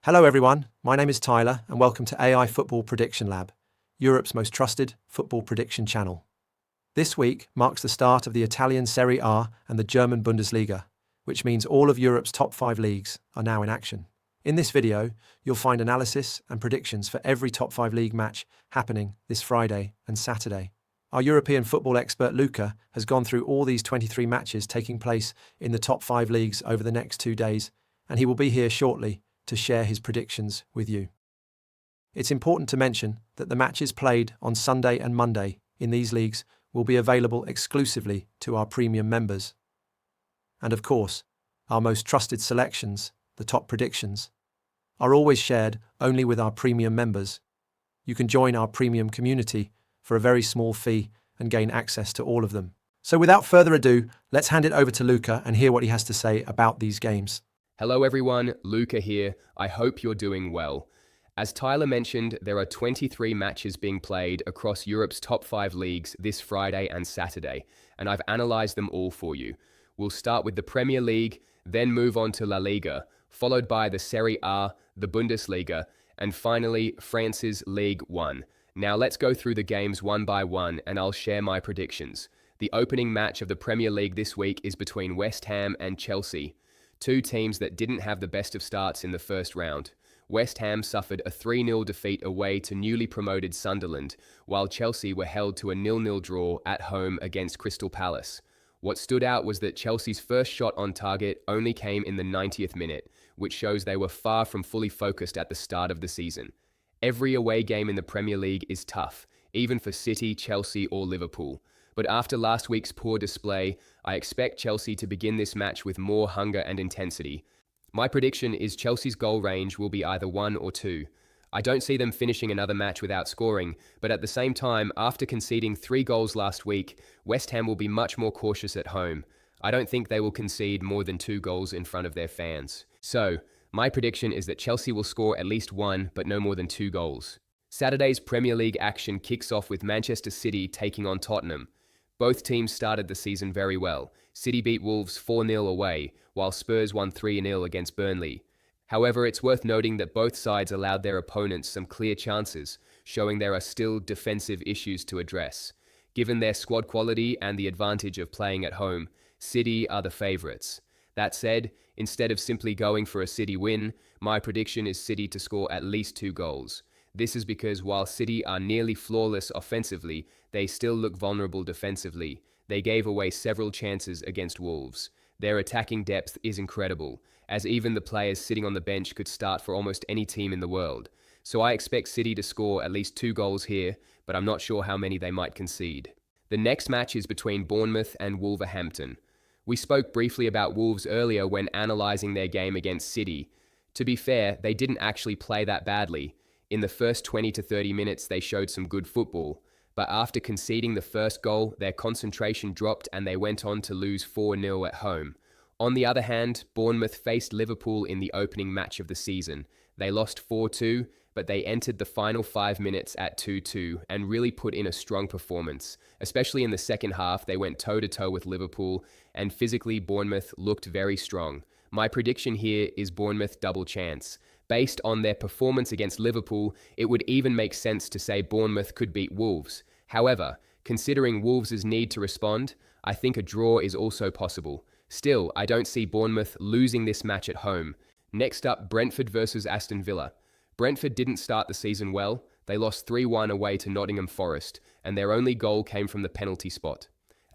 Hello everyone, my name is Tyler and welcome to AI Football Prediction Lab, Europe's most trusted football prediction channel. This week marks the start of the Italian Serie A and the German Bundesliga, which means all of Europe's top 5 leagues are now in action. In this video, you'll find analysis and predictions for every top 5 league match happening this Friday and Saturday. Our European football expert Luca has gone through all these 23 matches taking place in the top 5 leagues over the next 2 days, and he will be here shortly to share his predictions with you. It's important to mention that the matches played on Sunday and Monday in these leagues will be available exclusively to our premium members. And of course, our most trusted selections, the top predictions, are always shared only with our premium members. You can join our premium community for a very small fee and gain access to all of them. So without further ado, let's hand it over to Luca and hear what he has to say about these games. Hello everyone, Luca here. I hope you're doing well. As Tyler mentioned, there are 23 matches being played across Europe's top 5 leagues this Friday and Saturday, and I've analysed them all for you. We'll start with the Premier League, then move on to La Liga, followed by the Serie A, the Bundesliga, and finally France's Ligue 1. Now let's go through the games one by one and I'll share my predictions. The opening match of the Premier League this week is between West Ham and Chelsea. Two teams that didn't have the best of starts in the first round. West Ham suffered a 3-0 defeat away to newly promoted Sunderland, while Chelsea were held to a 0-0 draw at home against Crystal Palace. What stood out was that Chelsea's first shot on target only came in the 90th minute, which shows they were far from fully focused at the start of the season. Every away game in the Premier League is tough, even for City, Chelsea or Liverpool. But after last week's poor display, I expect Chelsea to begin this match with more hunger and intensity. My prediction is Chelsea's goal range will be either 1 or 2. I don't see them finishing another match without scoring, but at the same time, after conceding 3 goals last week, West Ham will be much more cautious at home. I don't think they will concede more than 2 goals in front of their fans. So, my prediction is that Chelsea will score at least 1, but no more than 2 goals. Saturday's Premier League action kicks off with Manchester City taking on Tottenham. Both teams started the season very well. City beat Wolves 4-0 away, while Spurs won 3-0 against Burnley. However, it's worth noting that both sides allowed their opponents some clear chances, showing there are still defensive issues to address. Given their squad quality and the advantage of playing at home, City are the favourites. That said, instead of simply going for a City win, my prediction is City to score at least 2 goals. This is because while City are nearly flawless offensively, they still look vulnerable defensively. They gave away several chances against Wolves. Their attacking depth is incredible, as even the players sitting on the bench could start for almost any team in the world. So I expect City to score at least 2 goals here, but I'm not sure how many they might concede. The next match is between Bournemouth and Wolverhampton. We spoke briefly about Wolves earlier when analysing their game against City. To be fair, they didn't actually play that badly. In the first 20 to 30 minutes, they showed some good football. But after conceding the first goal, their concentration dropped and they went on to lose 4-0 at home. On the other hand, Bournemouth faced Liverpool in the opening match of the season. They lost 4-2, but they entered the final 5 minutes at 2-2 and really put in a strong performance. Especially in the second half, they went toe-to-toe with Liverpool, and physically Bournemouth looked very strong. My prediction here is Bournemouth double chance. Based on their performance against Liverpool, it would even make sense to say Bournemouth could beat Wolves. However, considering Wolves' need to respond, I think a draw is also possible. Still, I don't see Bournemouth losing this match at home. Next up, Brentford versus Aston Villa. Brentford didn't start the season well. They lost 3-1 away to Nottingham Forest, and their only goal came from the penalty spot.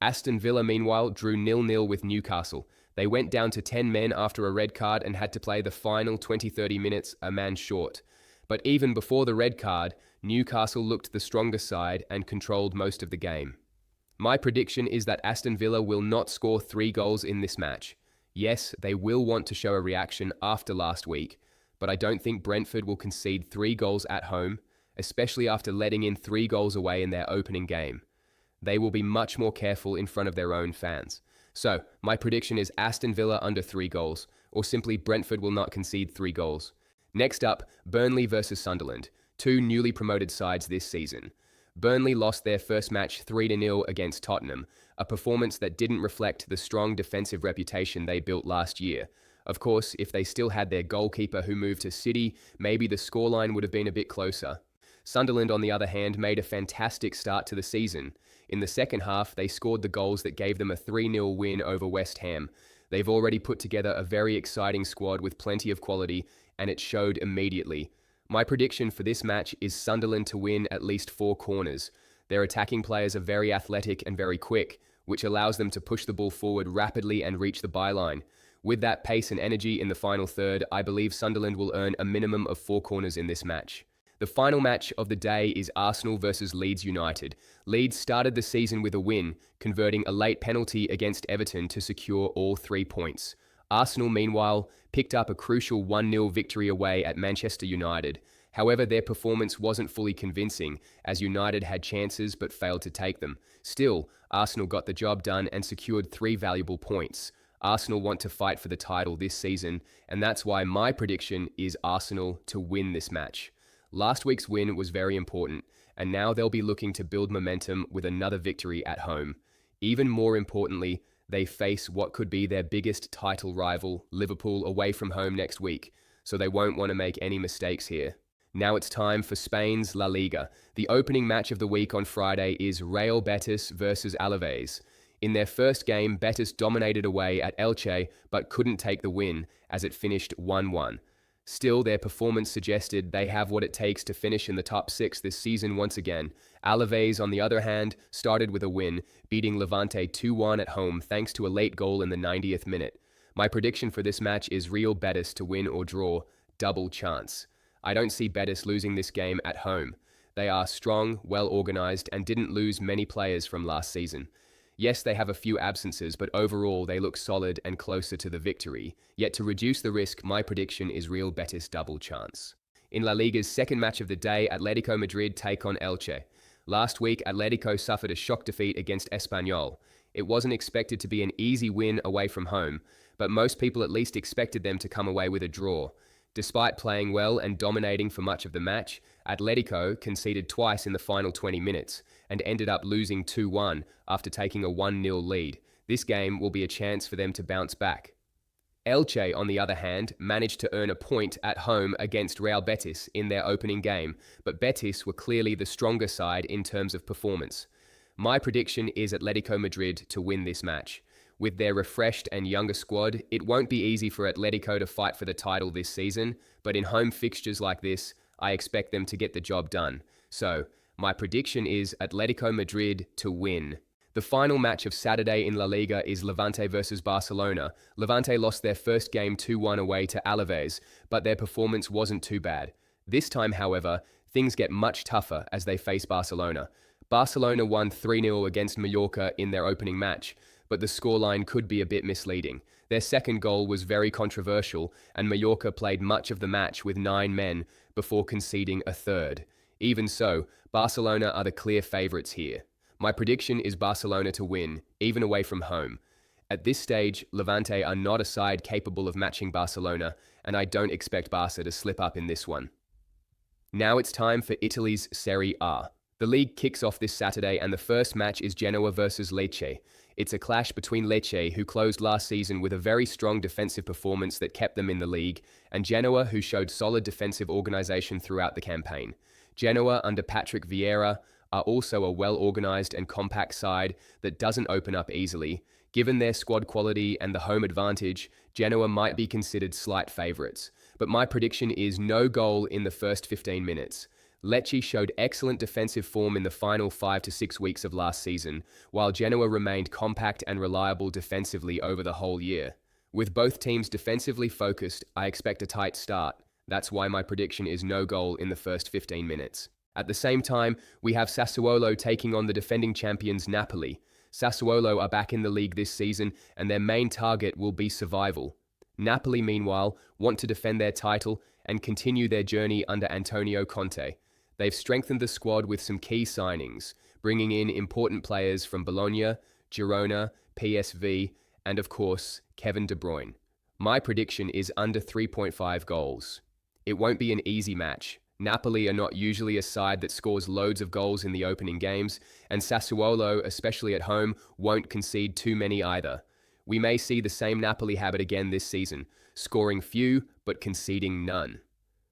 Aston Villa, meanwhile, drew 0-0 with Newcastle. They went down to 10 men after a red card and had to play the final 20-30 minutes a man short. But even before the red card, Newcastle looked the stronger side and controlled most of the game. My prediction is that Aston Villa will not score 3 goals in this match. Yes, they will want to show a reaction after last week, but I don't think Brentford will concede 3 goals at home, especially after letting in 3 goals away in their opening game. They will be much more careful in front of their own fans. So, my prediction is Aston Villa under 3 goals, or simply Brentford will not concede 3 goals. Next up, Burnley versus Sunderland, 2 newly promoted sides this season. Burnley lost their first match 3-0 against Tottenham, a performance that didn't reflect the strong defensive reputation they built last year. Of course, if they still had their goalkeeper who moved to City, maybe the scoreline would have been a bit closer. Sunderland, on the other hand, made a fantastic start to the season. In the second half, they scored the goals that gave them a 3-0 win over West Ham. They've already put together a very exciting squad with plenty of quality, and it showed immediately. My prediction for this match is Sunderland to win at least 4 corners. Their attacking players are very athletic and very quick, which allows them to push the ball forward rapidly and reach the byline. With that pace and energy in the final third, I believe Sunderland will earn a minimum of 4 corners in this match. The final match of the day is Arsenal versus Leeds United. Leeds started the season with a win, converting a late penalty against Everton to secure all 3 points. Arsenal, meanwhile, picked up a crucial 1-0 victory away at Manchester United. However, their performance wasn't fully convincing, as United had chances but failed to take them. Still, Arsenal got the job done and secured 3 valuable points. Arsenal want to fight for the title this season, and that's why my prediction is Arsenal to win this match. Last week's win was very important, and now they'll be looking to build momentum with another victory at home. Even more importantly, they face what could be their biggest title rival, Liverpool, away from home next week, so they won't want to make any mistakes here. Now it's time for Spain's La Liga. The opening match of the week on Friday is Real Betis versus Alavés. In their first game, Betis dominated away at Elche, but couldn't take the win, as it finished 1-1. Still, their performance suggested they have what it takes to finish in the top 6 this season once again. Alavés, on the other hand, started with a win, beating Levante 2-1 at home thanks to a late goal in the 90th minute. My prediction for this match is Real Betis to win or draw, double chance. I don't see Betis losing this game at home. They are strong, well-organized, and didn't lose many players from last season. Yes, they have a few absences, but overall they look solid and closer to the victory. Yet to reduce the risk, my prediction is Real Betis double chance. In La Liga's second match of the day, Atlético Madrid take on Elche. Last week, Atlético suffered a shock defeat against Espanyol. It wasn't expected to be an easy win away from home, but most people at least expected them to come away with a draw. Despite playing well and dominating for much of the match, Atlético conceded twice in the final 20 minutes and ended up losing 2-1 after taking a 1-0 lead. This game will be a chance for them to bounce back. Elche, on the other hand, managed to earn a point at home against Real Betis in their opening game, but Betis were clearly the stronger side in terms of performance. My prediction is Atlético Madrid to win this match. With their refreshed and younger squad, it won't be easy for Atlético to fight for the title this season, but in home fixtures like this, I expect them to get the job done. So, my prediction is Atlético Madrid to win. The final match of Saturday in La Liga is Levante versus Barcelona. Levante lost their first game 2-1 away to Alavés, but their performance wasn't too bad. This time, however, things get much tougher as they face Barcelona. Barcelona won 3-0 against Mallorca in their opening match, but the scoreline could be a bit misleading. Their second goal was very controversial, and Mallorca played much of the match with 9 men before conceding a third. Even so, Barcelona are the clear favourites here. My prediction is Barcelona to win, even away from home. At this stage, Levante are not a side capable of matching Barcelona, and I don't expect Barca to slip up in this one. Now it's time for Italy's Serie A. The league kicks off this Saturday, and the first match is Genoa versus Lecce. It's a clash between Lecce, who closed last season with a very strong defensive performance that kept them in the league, and Genoa, who showed solid defensive organisation throughout the campaign. Genoa, under Patrick Vieira, are also a well-organised and compact side that doesn't open up easily. Given their squad quality and the home advantage, Genoa might be considered slight favourites. But my prediction is no goal in the first 15 minutes. Lecce showed excellent defensive form in the final 5 to 6 weeks of last season, while Genoa remained compact and reliable defensively over the whole year. With both teams defensively focused, I expect a tight start. That's why my prediction is no goal in the first 15 minutes. At the same time, we have Sassuolo taking on the defending champions Napoli. Sassuolo are back in the league this season, and their main target will be survival. Napoli, meanwhile, want to defend their title and continue their journey under Antonio Conte. They've strengthened the squad with some key signings, bringing in important players from Bologna, Girona, PSV, and of course, Kevin De Bruyne. My prediction is under 3.5 goals. It won't be an easy match. Napoli are not usually a side that scores loads of goals in the opening games, and Sassuolo, especially at home, won't concede too many either. We may see the same Napoli habit again this season. scoring few but conceding none.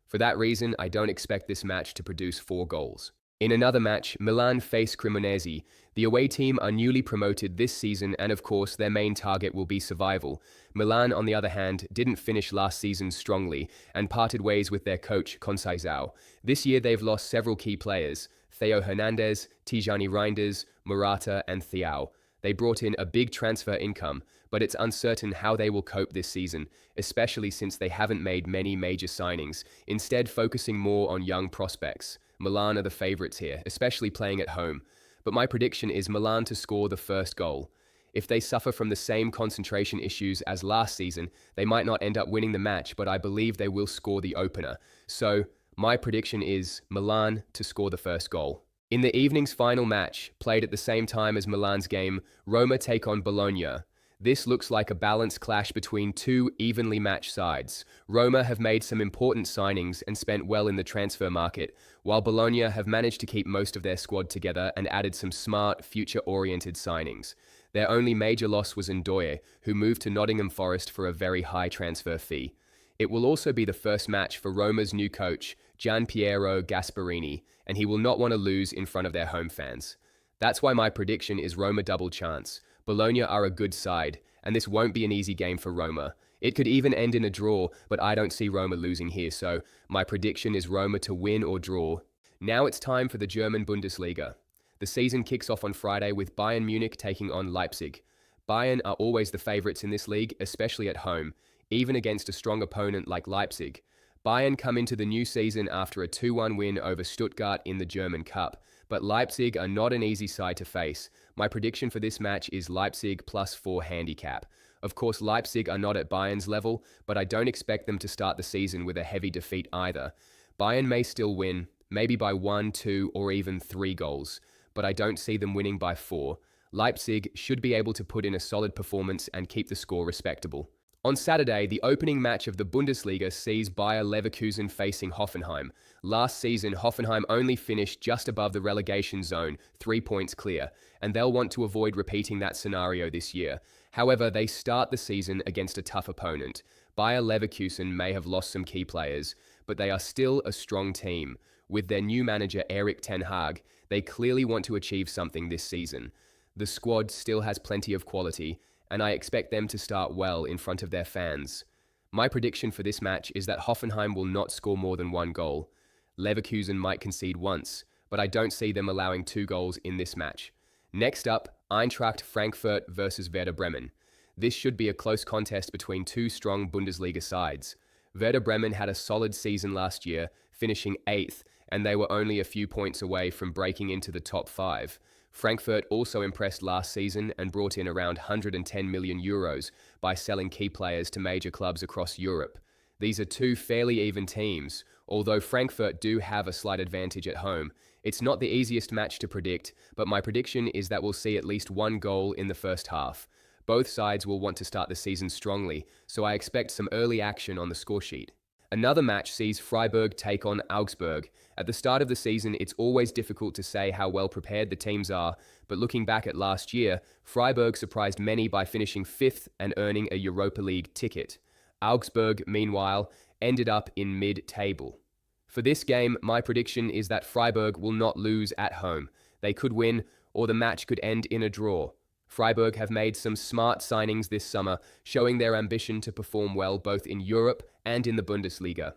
For that reason, I don't expect this match to produce 4 goals. In another match, Milan face Cremonese. The away team are newly promoted this season and of course their main target will be survival. Milan, on the other hand, didn't finish last season strongly and parted ways with their coach, Conceição. This year they've lost several key players, Theo Hernandez, Tijani Reinders, Morata and Thiaw. They brought in a big transfer income, but it's uncertain how they will cope this season, especially since they haven't made many major signings, instead focusing more on young prospects. Milan are the favourites here, especially playing at home. But my prediction is Milan to score the first goal. If they suffer from the same concentration issues as last season, they might not end up winning the match, but I believe they will score the opener. So, my prediction is Milan to score the first goal. In the evening's final match, played at the same time as Milan's game, Roma take on Bologna. This looks like a balanced clash between two evenly matched sides. Roma have made some important signings and spent well in the transfer market, while Bologna have managed to keep most of their squad together and added some smart, future-oriented signings. Their only major loss was Ndoye, who moved to Nottingham Forest for a very high transfer fee. It will also be the first match for Roma's new coach, Gianpiero Gasperini, and he will not want to lose in front of their home fans. That's why my prediction is Roma double chance. Bologna are a good side, and this won't be an easy game for Roma. It could even end in a draw, but I don't see Roma losing here, so my prediction is Roma to win or draw. Now it's time for the German Bundesliga. The season kicks off on Friday with Bayern Munich taking on Leipzig. Bayern are always the favourites in this league, especially at home, even against a strong opponent like Leipzig. Bayern come into the new season after a 2-1 win over Stuttgart in the German Cup, but Leipzig are not an easy side to face. My prediction for this match is Leipzig +4 handicap. Of course, Leipzig are not at Bayern's level, but I don't expect them to start the season with a heavy defeat either. Bayern may still win, maybe by 1, 2, or even 3 goals, but I don't see them winning by 4. Leipzig should be able to put in a solid performance and keep the score respectable. On Saturday, the opening match of the Bundesliga sees Bayer Leverkusen facing Hoffenheim. Last season, Hoffenheim only finished just above the relegation zone, 3 points clear, and they'll want to avoid repeating that scenario this year. However, they start the season against a tough opponent. Bayer Leverkusen may have lost some key players, but they are still a strong team. With their new manager Erik ten Hag, they clearly want to achieve something this season. The squad still has plenty of quality, and I expect them to start well in front of their fans. My prediction for this match is that Hoffenheim will not score more than 1 goal. Leverkusen might concede once, but I don't see them allowing 2 goals in this match. Next up, Eintracht Frankfurt versus Werder Bremen. This should be a close contest between 2 strong Bundesliga sides. Werder Bremen had a solid season last year, finishing 8th, and they were only a few points away from breaking into the top 5. Frankfurt also impressed last season and brought in around €110 million by selling key players to major clubs across Europe. These are 2 fairly even teams, although Frankfurt do have a slight advantage at home. It's not the easiest match to predict, but my prediction is that we'll see at least 1 goal in the first half. Both sides will want to start the season strongly, so I expect some early action on the scoresheet. Another match sees Freiburg take on Augsburg. At the start of the season, it's always difficult to say how well prepared the teams are, but looking back at last year, Freiburg surprised many by finishing 5th and earning a Europa League ticket. Augsburg, meanwhile, ended up in mid-table. For this game, my prediction is that Freiburg will not lose at home. They could win, or the match could end in a draw. Freiburg have made some smart signings this summer, showing their ambition to perform well both in Europe and in the Bundesliga.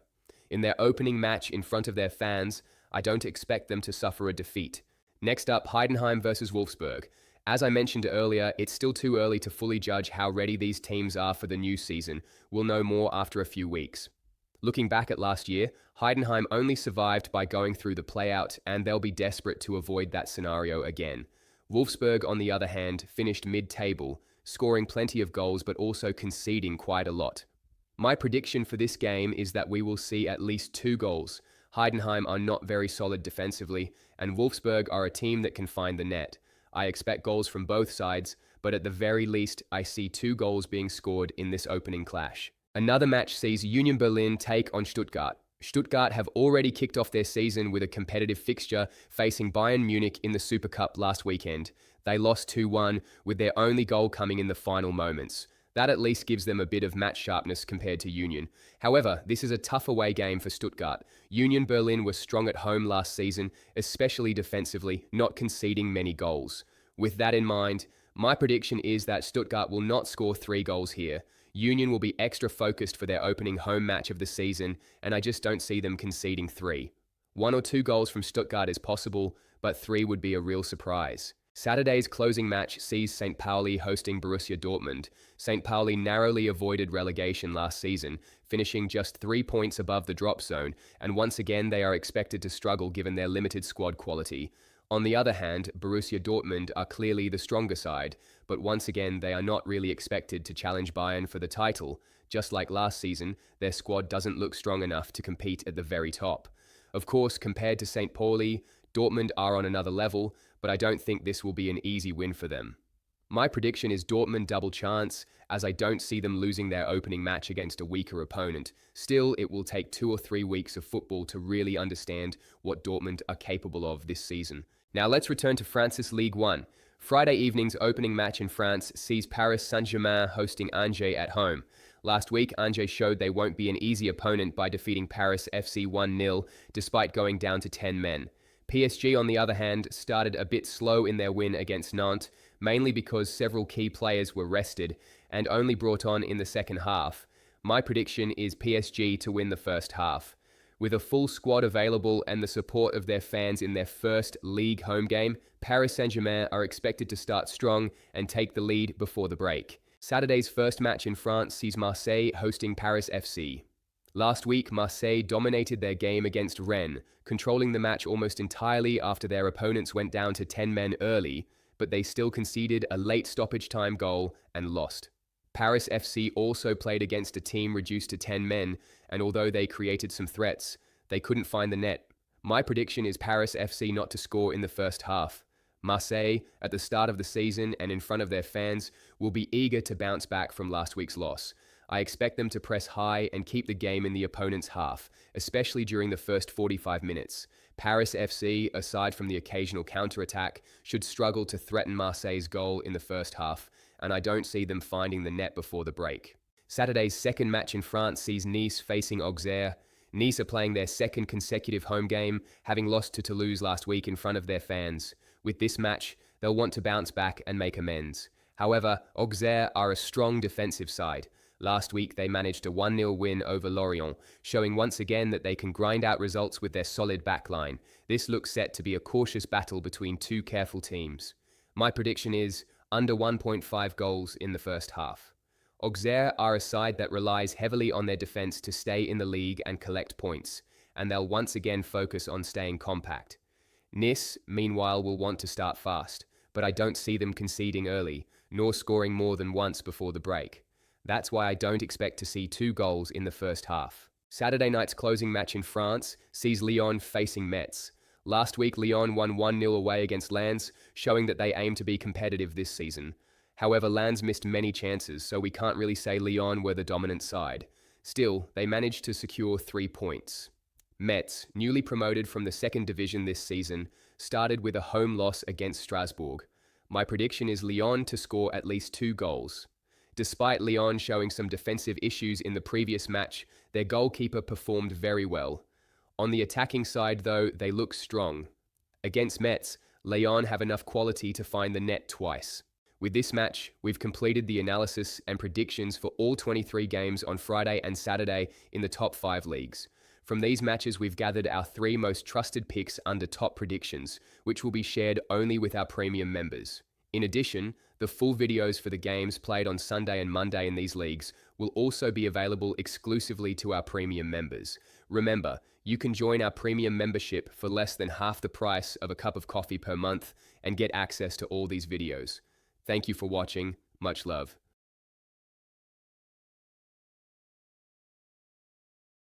In their opening match in front of their fans, I don't expect them to suffer a defeat. Next up, Heidenheim versus Wolfsburg. As I mentioned earlier, it's still too early to fully judge how ready these teams are for the new season. We'll know more after a few weeks. Looking back at last year, Heidenheim only survived by going through the play-out, and they'll be desperate to avoid that scenario again. Wolfsburg, on the other hand, finished mid-table, scoring plenty of goals but also conceding quite a lot. My prediction for this game is that we will see at least 2 goals. Heidenheim are not very solid defensively, and Wolfsburg are a team that can find the net. I expect goals from both sides, but at the very least, I see 2 goals being scored in this opening clash. Another match sees Union Berlin take on Stuttgart. Stuttgart have already kicked off their season with a competitive fixture facing Bayern Munich in the Super Cup last weekend. They lost 2-1, with their only goal coming in the final moments. That at least gives them a bit of match sharpness compared to Union. However, this is a tough away game for Stuttgart. Union Berlin was strong at home last season, especially defensively, not conceding many goals. With that in mind, my prediction is that Stuttgart will not score 3 goals here. Union will be extra focused for their opening home match of the season, and I just don't see them conceding 3. 1 or 2 goals from Stuttgart is possible, but 3 would be a real surprise. Saturday's closing match sees St. Pauli hosting Borussia Dortmund. St. Pauli narrowly avoided relegation last season, finishing just 3 points above the drop zone, and once again they are expected to struggle given their limited squad quality. On the other hand, Borussia Dortmund are clearly the stronger side, but once again they are not really expected to challenge Bayern for the title. Just like last season, their squad doesn't look strong enough to compete at the very top. Of course, compared to St. Pauli, Dortmund are on another level, but I don't think this will be an easy win for them. My prediction is Dortmund double chance, as I don't see them losing their opening match against a weaker opponent. Still, it will take 2 or 3 weeks of football to really understand what Dortmund are capable of this season. Now let's return to France's Ligue 1. Friday evening's opening match in France sees Paris Saint-Germain hosting Angers at home. Last week, Angers showed they won't be an easy opponent by defeating Paris FC 1-0, despite going down to 10 men. PSG, on the other hand, started a bit slow in their win against Nantes, mainly because several key players were rested and only brought on in the second half. My prediction is PSG to win the first half. With a full squad available and the support of their fans in their first Ligue home game, Paris Saint-Germain are expected to start strong and take the lead before the break. Saturday's first match in France sees Marseille hosting Paris FC. Last week, Marseille dominated their game against Rennes, controlling the match almost entirely after their opponents went down to 10 men early, but they still conceded a late stoppage time goal and lost. Paris FC also played against a team reduced to 10 men, and although they created some threats, they couldn't find the net. My prediction is Paris FC not to score in the first half. Marseille, at the start of the season and in front of their fans, will be eager to bounce back from last week's loss. I expect them to press high and keep the game in the opponent's half, especially during the first 45 minutes. Paris FC, aside from the occasional counter-attack, should struggle to threaten Marseille's goal in the first half, and I don't see them finding the net before the break. Saturday's second match in France sees Nice facing Auxerre. Nice are playing their second consecutive home game, having lost to Toulouse last week in front of their fans. With this match, they'll want to bounce back and make amends. However, Auxerre are a strong defensive side. Last week, they managed a 1-0 win over Lorient, showing once again that they can grind out results with their solid backline. This looks set to be a cautious battle between two careful teams. My prediction is under 1.5 goals in the first half. Auxerre are a side that relies heavily on their defense to stay in the league and collect points, and they'll once again focus on staying compact. Nice, meanwhile, will want to start fast, but I don't see them conceding early, nor scoring more than once before the break. That's why I don't expect to see 2 goals in the first half. Saturday night's closing match in France sees Lyon facing Metz. Last week, Lyon won 1-0 away against Lens, showing that they aim to be competitive this season. However, Lens missed many chances, so we can't really say Lyon were the dominant side. Still, they managed to secure 3 points. Metz, newly promoted from the second division this season, started with a home loss against Strasbourg. My prediction is Lyon to score at least 2 goals. Despite Lyon showing some defensive issues in the previous match, their goalkeeper performed very well. On the attacking side, though, they look strong. Against Metz, Lyon have enough quality to find the net twice. With this match, we've completed the analysis and predictions for all 23 games on Friday and Saturday in the top 5 leagues. From these matches, we've gathered our 3 most trusted picks under top predictions, which will be shared only with our premium members. In addition, the full videos for the games played on Sunday and Monday in these leagues will also be available exclusively to our premium members. Remember, you can join our premium membership for less than half the price of a cup of coffee per month and get access to all these videos. Thank you for watching. Much love.